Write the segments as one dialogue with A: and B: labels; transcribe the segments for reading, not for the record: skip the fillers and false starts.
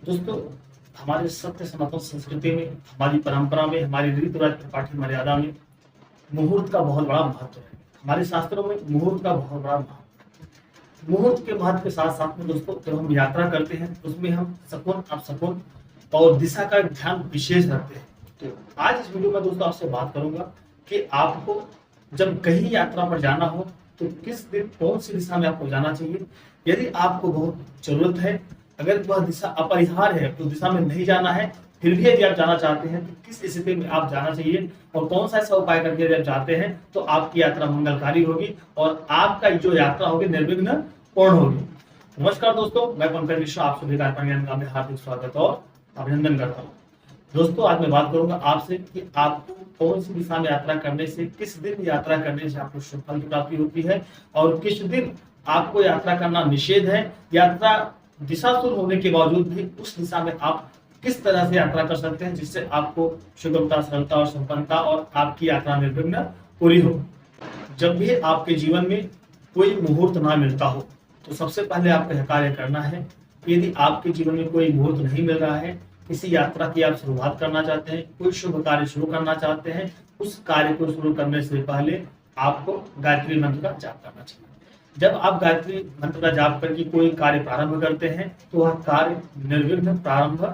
A: दोस्तों, हमारे सत्य सनातन संस्कृति में, हमारी परंपरा में, हमारी रीति रिवाज त्रिपाठी मर्यादा में मुहूर्त का बहुत बड़ा महत्व है। हमारे शास्त्रों में मुहूर्त का बहुत बड़ा महत्व है। मुहूर्त के महत्व के साथ साथ में दोस्तों, जब हम यात्रा करते हैं उसमें हम शकुन, अपशकुन और दिशा का ध्यान विशेष रखते हैं। तो आज इस वीडियो में दोस्तों आपसे बात करूंगा कि आपको जब कहीं यात्रा पर जाना हो तो किस दिन कौन सी दिशा में आपको जाना चाहिए। यदि आपको बहुत जरूरत है, अगर वह दिशा अपरिहार्य है, उस दिशा में नहीं जाना है, फिर भी यदि आप जाना चाहते हैं तो किस स्थिति में आप जाना चाहिए और कौन सा ऐसा उपाय करके यदि आप जाते हैं तो आपकी यात्रा मंगलकारी होगी और आपका जो यात्रा होगी निर्विघ्न पूर्ण होगी। नमस्कार दोस्तों, मैं पंकज मिश्रा आप सभी का में हार्दिक स्वागत और अभिनंदन करता हूँ। दोस्तों, आज मैं बात करूंगा आपसे कि आपको कौन सी दिशा में यात्रा करने से, किस दिन यात्रा करने से आपको शुभ फल की प्राप्ति होती है और किस दिन आपको यात्रा करना निषेध है। यात्रा दिशाशूल होने के बावजूद भी उस दिशा में आप किस तरह से यात्रा कर सकते हैं जिससे आपको सुगमता, सरलता और संपन्नता और आपकी यात्रा निर्विघ्न पूरी हो। जब भी आपके जीवन में कोई मुहूर्त ना मिलता हो तो सबसे पहले आपको यह कार्य करना है। यदि आपके जीवन में कोई मुहूर्त नहीं मिल रहा है, किसी यात्रा की आप शुरुआत करना चाहते हैं, कोई शुभ कार्य शुरू करना चाहते हैं, उस कार्य को शुरू करने से पहले आपको गायत्री मंत्र का जाप करना चाहिए। जब आप गायत्री मंत्र का जाप करके कोई कार्य प्रारंभ करते हैं तो वह कार्य निर्विघ्न प्रारंभ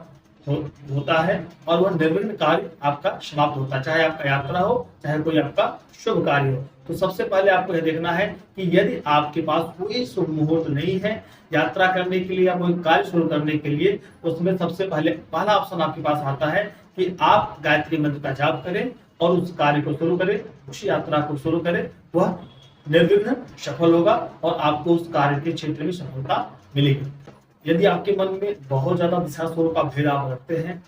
A: होता है और वह निर्विघ्न कार्य आपका समाप्त होता है, चाहे आपका यात्रा हो, चाहे कोई आपका शुभ कार्य हो। तो सबसे पहले आपको यह देखना है कि यदि आपके पास कोई शुभ मुहूर्त नहीं है यात्रा करने के लिए या कोई कार्य शुरू करने के लिए, उसमें सबसे पहले पहला ऑप्शन आपके पास आता है कि आप गायत्री मंत्र का जाप करें और उस कार्य को शुरू करें, उस यात्रा को शुरू करें। वह निर्विघ्न सफल होगा और आपको उस कार्य के क्षेत्र में सफलता मिलेगी। यदि आपके मन में बहुत ज्यादा दिशाशूल का भेद आप रखते हैं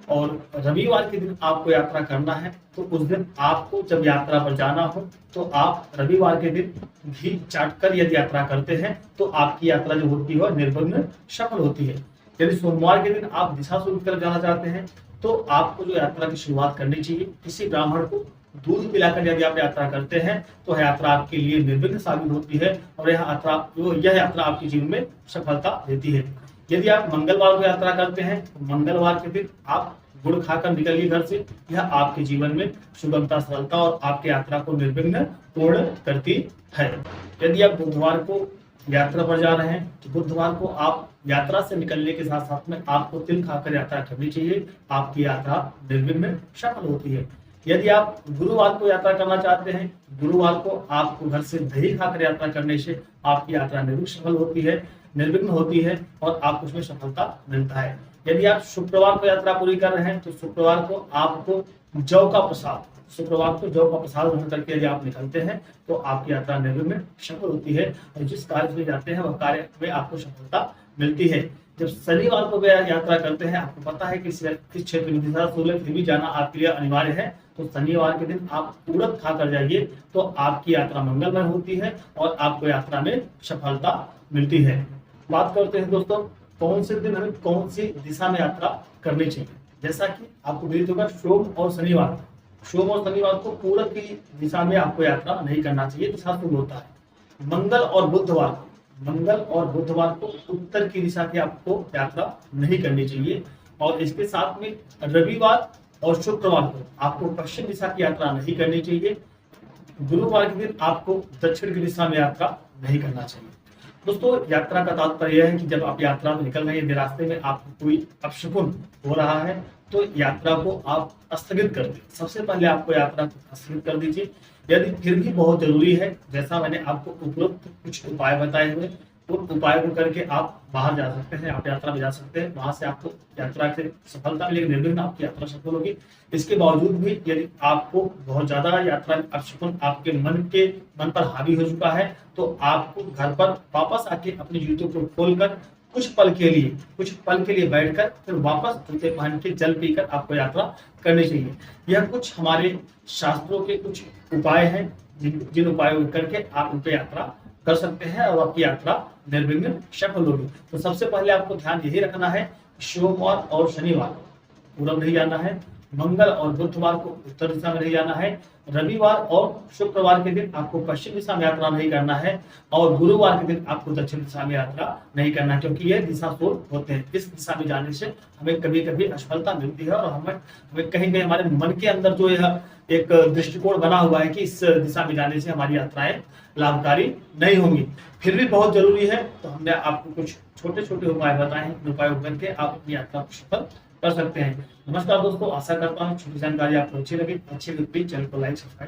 A: और रविवार के दिन आपको यात्रा करना है तो उस दिन आपको जब यात्रा पर जाना हो तो आप रविवार के दिन घी चाटकर यदि यात्रा करते हैं तो आपकी यात्रा जो होती है निर्विघ्न सफल होती है। यदि सोमवार के दिन आप दिशाशूल की तरफ जाना चाहते हैं तो आपको जो यात्रा की शुरुआत करनी चाहिए, किसी ब्राह्मण को दूध पिलाकर यदि आप यात्रा करते हैं तो यह यात्रा आपके लिए निर्विघ्न साबित होती है और यह यात्रा आपके जीवन में सफलता देती है। यदि आप मंगलवार को यात्रा करते हैं तो मंगलवार के दिन आप गुड़ खाकर निकलिए घर से, यह आपके जीवन में सुगमता, सरलता और आपकी यात्रा को निर्विघ्न पूर्ण करती है। यदि आप बुधवार को यात्रा पर जा रहे हैं तो बुधवार को आप यात्रा से निकलने के साथ साथ में आपको तिल खाकर यात्रा करनी चाहिए, आपकी यात्रा निर्विघ्न सफल होती है। यदि आप गुरुवार को यात्रा करना चाहते हैं, गुरुवार को आपको घर से दही खाकर यात्रा करने से आपकी यात्रा निर्विघ्न होती है और आपको उसमें सफलता मिलता है। यदि आप शुक्रवार को यात्रा पूरी कर रहे हैं तो शुक्रवार को आपको जौ का प्रसाद ग्रहण करके यदि आप निकलते हैं तो आपकी यात्रा निर्विघ्न सफल होती है और जिस कार्य में जाते हैं वह कार्य में आपको सफलता मिलती है। जब शनिवार को यात्रा करते हैं, आपको पता है कि किस क्षेत्र में दिशाशूल है फिर भी जाना आपके लिए अनिवार्य है, तो शनिवार के दिन आप उड़द खाकर जाइए तो आपकी यात्रा मंगलमय होती है और आपको यात्रा में सफलता मिलती है। बात करते हैं दोस्तों, कौन से दिन हमें कौन सी दिशा में यात्रा करनी चाहिए। जैसा कि आपको विदित होगा, सोम और शनिवार को पूरब की दिशा में आपको यात्रा नहीं करना चाहिए, दिशाशूल होता है। मंगल और बुधवार को उत्तर की दिशा की आपको यात्रा नहीं करनी चाहिए और इसके साथ में रविवार और शुक्रवार को आपको पश्चिम दिशा की यात्रा नहीं करनी चाहिए। गुरुवार के दिन आपको दक्षिण की दिशा में यात्रा नहीं करना चाहिए। दोस्तों, यात्रा का तात्पर्य यह है कि जब आप यात्रा में निकल रहे हैं, रास्ते में आपको कोई अपशकुन हो रहा है तो यात्रा को आप स्थगित कर दीजिए। सबसे पहले आपको यात्रा को स्थगित कर दीजिए। यदि फिर भी बहुत जरूरी है, जैसा मैंने आपको उपरोक्त कुछ उपाय बताए हुए, उन उपायों को करके आप बाहर जा सकते हैं, आप यात्रा में जा सकते हैं, वहां से आपको यात्रा से सफलता मिलेगी, निर्विघ्न आपकी यात्रा सफल होगी। इसके बावजूद भी यदि आपको बहुत ज्यादा यात्रा अपशकुन आपके मन पर हावी हो चुका है तो आपको घर पर वापस आके अपने जूतों को खोलकर कुछ पल के लिए बैठकर फिर वापस जूते पहन के जल पीकर आपको यात्रा करनी चाहिए। यह कुछ हमारे शास्त्रों के कुछ उपाय हैं जिन उपायों करके आप उन पे यात्रा कर सकते हैं और आपकी यात्रा निर्विघ्न सफल होगी। तो सबसे पहले आपको ध्यान यही रखना है, सोमवार और शनिवार पूरब नहीं जाना है मंगल और बुधवार को उत्तर दिशा में नहीं जाना है। रविवार और शुक्रवार के दिन आपको पश्चिम दिशा में यात्रा नहीं करना है और गुरुवार के दिन आपको दक्षिण दिशा में यात्रा नहीं करना है, क्योंकि ये दिशा शूल होते हैं। इस दिशा में जाने से हमें कभी कभी असफलता मिलती है और हमें कहीं कहीं हमारे मन के अंदर जो यह एक दृष्टिकोण बना हुआ है कि इस दिशा में जाने से हमारी यात्राएं लाभकारी नहीं होंगी, फिर भी बहुत जरूरी है। तो हमने आपको कुछ छोटे छोटे उपाय बताए हैं, इन उपायों करके आप अपनी यात्रा को सफल कर सकते हैं। नमस्कार दोस्तों, आशा करता हूँ छोटी जानकारी आपको अच्छी लगी। चैनल को लाइक सब्सक्राइब